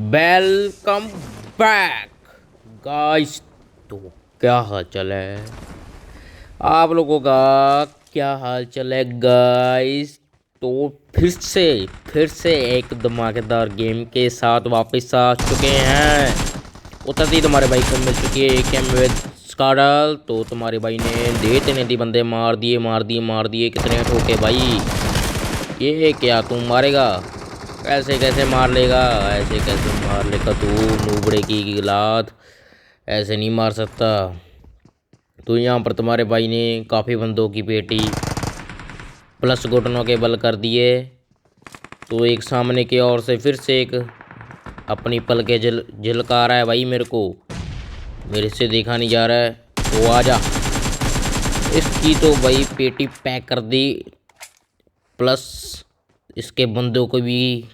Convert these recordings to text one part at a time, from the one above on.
Welcome back guys. तो क्या हाल चाल है आप लोगों का? क्या हाल चाल है गाइस? तो फिर से एक धमाकेदार गेम के साथ वापस आ चुके हैं। उतरते ही तुम्हारे भाई को मिल चुकी है एक विद स्काडल। तो तुम्हारे भाई ने देते नहीं दी, बंदे मार दिए कितने ठोके भाई। ये क्या तुम मारेगा? कैसे कैसे मार लेगा? ऐसे कैसे मार लेगा तू नूबड़े की लात? ऐसे नहीं मार सकता। तो यहाँ पर तुम्हारे भाई ने काफ़ी बंदों की पेटी प्लस घुटनों के बल कर दिए। तो एक सामने की ओर से फिर से एक अपनी पल के झलका रहा है भाई मेरे को। मेरे से देखा नहीं जा रहा है तो आ जा। इसकी तो भाई पेटी पैक कर दी, प्लस इसके बंदों को भी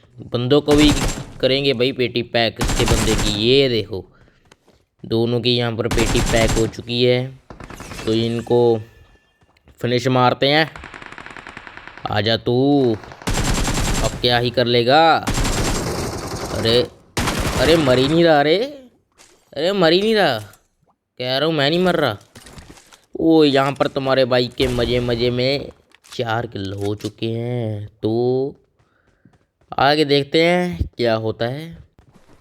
करेंगे भाई पेटी पैक इसके बंदे की। ये देखो दोनों की यहाँ पर पेटी पैक हो चुकी है। तो इनको फिनिश मारते हैं। आजा तू, अब क्या ही कर लेगा? अरे अरे मर ही नहीं रहा। अरे मर ही नहीं रहा, कह रहा हूँ मैं नहीं मर रहा। ओ यहाँ पर तुम्हारे भाई के मज़े मज़े में 4 किल हो चुके हैं। तो आगे देखते हैं क्या होता है।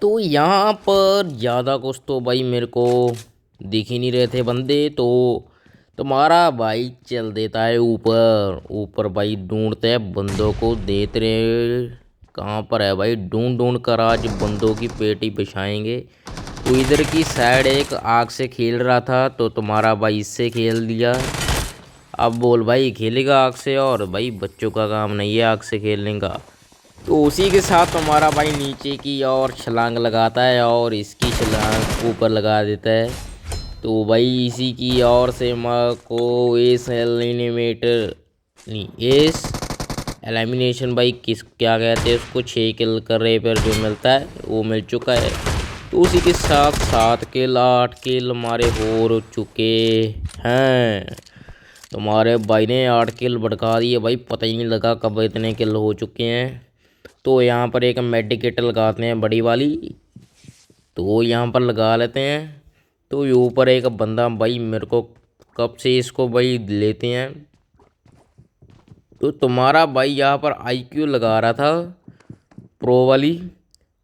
तो यहाँ पर ज़्यादा कुछ तो भाई मेरे को दिख ही नहीं रहे थे बंदे। तो तुम्हारा भाई चल देता है ऊपर ऊपर भाई, ढूंढते हैं बंदों को। देते रहे कहाँ पर है भाई, ढूंढ ढूंढ कर आज बंदों की पेटी बिछाएंगे। तो इधर की साइड एक आग से खेल रहा था, तो तुम्हारा भाई इससे खेल दिया। अब बोल भाई खेलेगा आग से? और भाई बच्चों का काम नहीं है आग से खेलने का। तो उसी के साथ हमारा भाई नीचे की और छलांग लगाता है और इसकी छलांग ऊपर लगा देता है। तो भाई इसी की और से माँ को इस एलिमिनेटर नहीं इस एलिमिनेशन भाई किस क्या कहते हैं उसको, 6 किल कर रहे पर जो मिलता है वो मिल चुका है। तो उसी के साथ 7 किल 8 किल हमारे हो चुके हैं। तुम्हारे भाई ने 8 किल भड़का दिए भाई, पता ही नहीं लगा कब इतने किल हो चुके हैं। तो यहाँ पर एक मेडिकेट लगाते हैं बड़ी वाली, तो यहाँ पर लगा लेते हैं। तो ये ऊपर एक बंदा भाई मेरे को कब से इसको भाई लेते हैं। तो तुम्हारा भाई यहाँ पर आईक्यू लगा रहा था प्रो वाली,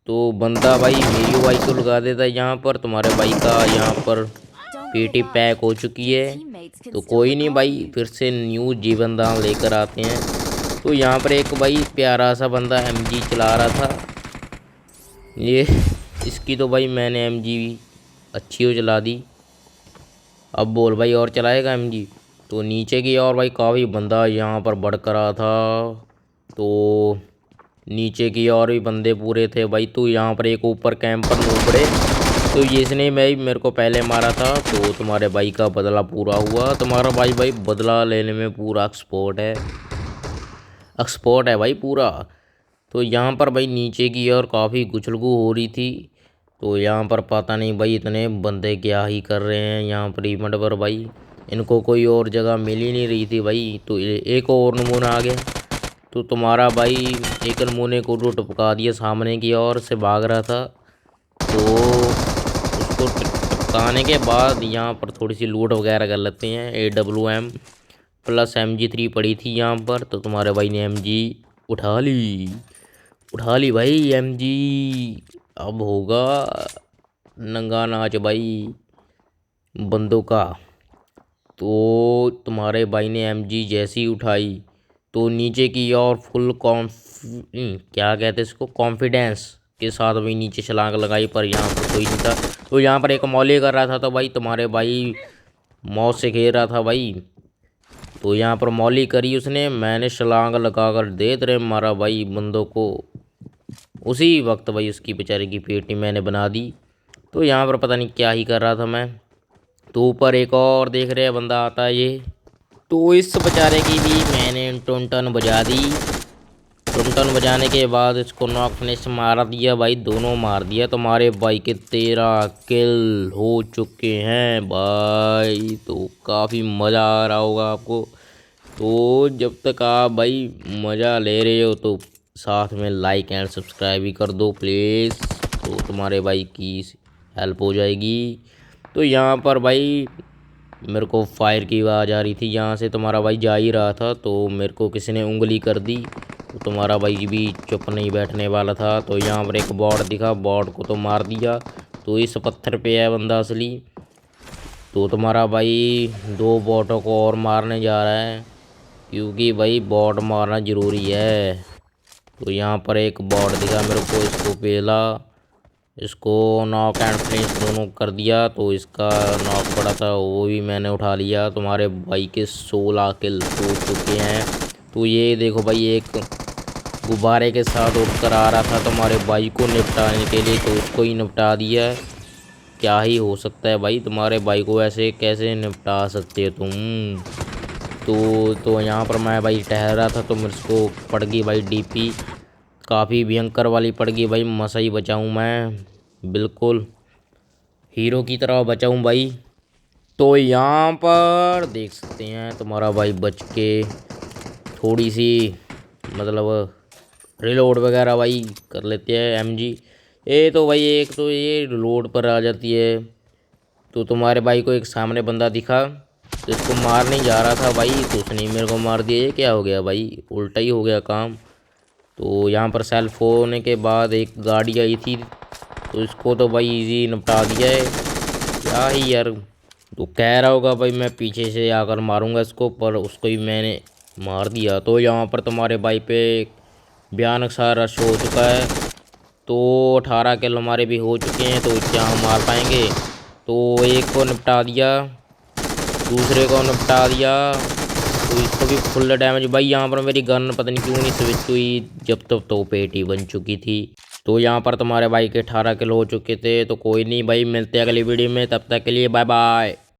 तो बंदा भाई मेरी आईक्यू लगा देता है। यहाँ पर तुम्हारे भाई का यहाँ पर पेटी पैक हो चुकी है। तो कोई नहीं भाई, फिर से न्यू जीवन दान लेकर आते हैं। तो यहाँ पर एक भाई प्यारा सा बंदा एमजी चला रहा था। ये इसकी तो भाई मैंने एमजी अच्छी हो चला दी। अब बोल भाई और चलाएगा एमजी? तो नीचे की और भाई काफ़ी बंदा यहाँ पर बढ़ कर रहा था। तो नीचे की और भी बंदे पूरे थे भाई। तो यहाँ पर एक ऊपर कैंपर नूबड़े, तो ये इसने मेरे को पहले मारा था। तो तुम्हारे भाई का बदला पूरा हुआ। तुम्हारा भाई बदला लेने में पूरा एक्सपोर्ट है भाई पूरा। तो यहाँ पर भाई नीचे की और काफ़ी गुचलगू हो रही थी। तो यहाँ पर पता नहीं भाई इतने बंदे क्या ही कर रहे हैं यहाँ पर इवेंट पर भाई। इनको कोई और जगह मिल ही नहीं रही थी भाई। तो एक और नमूना आ गया। तो तुम्हारा भाई एक नमूने को टपका दिया, सामने की ओर से भाग रहा था। तो उसको टपकाने के बाद यहाँ पर थोड़ी सी लूट वगैरह कर लेते हैं। AWM प्लस MG3 पड़ी थी यहाँ पर। तो तुम्हारे भाई ने MG उठा ली भाई MG। अब होगा नंगा नाच भाई बंदों का। तो तुम्हारे भाई ने MG जैसी उठाई, तो नीचे की और फुल क्या कहते हैं इसको, कॉन्फिडेंस के साथ भाई नीचे छलांग लगाई, पर यहाँ पर कोई नहीं था। तो यहाँ पर एक मौली कर रहा था, तो भाई तुम्हारे भाई मौत से घेर रहा था भाई। तो यहाँ पर मौली करी उसने, मैंने छलांग लगा कर दे रहे मारा भाई बंदों को। उसी वक्त भाई उसकी बेचारे की पेटी मैंने बना दी। तो यहाँ पर पता नहीं क्या ही कर रहा था मैं। तो ऊपर एक और देख रहे बंदा आता है ये। तो इस बेचारे की भी मैंने टुन बजा दी। टुन बजाने के बाद इसको नॉक फिनिश मार दिया भाई, दोनों मार दिया। तुम्हारे भाई के 13 किल हो चुके हैं भाई। तो काफ़ी मज़ा आ रहा होगा आपको। तो जब तक आप भाई मज़ा ले रहे हो तो साथ में लाइक एंड सब्सक्राइब भी कर दो प्लीज़। तो तुम्हारे भाई की हेल्प हो जाएगी। तो यहाँ पर भाई मेरे को फायर की आवाज़ आ रही थी, यहाँ से तुम्हारा भाई जा ही रहा था तो मेरे को किसी ने उंगली कर दी। तो तुम्हारा भाई भी चुप नहीं बैठने वाला था। तो यहाँ पर एक बॉट दिखा, बॉट को तो मार दिया। तो इस पत्थर पे है बंदा असली। तो तुम्हारा भाई दो बॉटों को और मारने जा रहा है, क्योंकि भाई बॉट मारना ज़रूरी है। तो यहाँ पर एक बॉट दिखा मेरे को, इसको पेला, इसको नॉक एंड फिनिश दोनों कर दिया। तो इसका नॉक पड़ा था वो भी मैंने उठा लिया। तुम्हारे भाई के 16 किल हो चुके हैं। तो ये देखो भाई एक गुब्बारे के साथ उड़कर आ रहा था तुम्हारे भाई को निपटाने के लिए, तो उसको ही निपटा दिया। क्या ही हो सकता है भाई, तुम्हारे भाई को ऐसे कैसे निपटा सकते हो तुम। तो यहाँ पर मैं भाई ठहरा था तो मेरे को पड़ गई भाई डीपी, काफ़ी भयंकर वाली पड़ गई भाई। मसा ही बचाऊँ मैं, बिल्कुल हीरो की तरह बचाऊँ भाई। तो यहाँ पर देख सकते हैं तुम्हारा भाई बच के थोड़ी सी मतलब रिलोड वगैरह भाई कर लेते हैं एमजी। ये तो भाई एक तो ये रिलोड पर आ जाती है। तो तुम्हारे भाई को एक सामने बंदा दिखा, तो इसको मार नहीं जा रहा था भाई, तो उसने मेरे को मार दिया। ये क्या हो गया भाई, उल्टा ही हो गया काम। तो यहाँ पर सेल्फ होने के बाद एक गाड़ी आई थी, तो इसको तो भाई इजी निपटा दिया है। क्या ही यार, तो कह रहा होगा भाई मैं पीछे से आकर मारूंगा इसको, पर उसको ही मैंने मार दिया। तो यहाँ पर तुम्हारे भाई पे भयानक सा रश हो चुका है। तो 18 किल हमारे भी हो चुके हैं, तो क्या हम मार पाएंगे। तो एक को निपटा दिया, दूसरे को निपटा दिया, तो इसको भी फुल डैमेज। भाई यहाँ पर मेरी गन पता नहीं क्यों नहीं स्विच हुई, जब तक तो पेटी बन चुकी थी। तो यहाँ पर तुम्हारे भाई के 18 किल हो चुके थे। तो कोई नहीं भाई, मिलते हैं अगली वीडियो में, तब तक के लिए बाय बाय।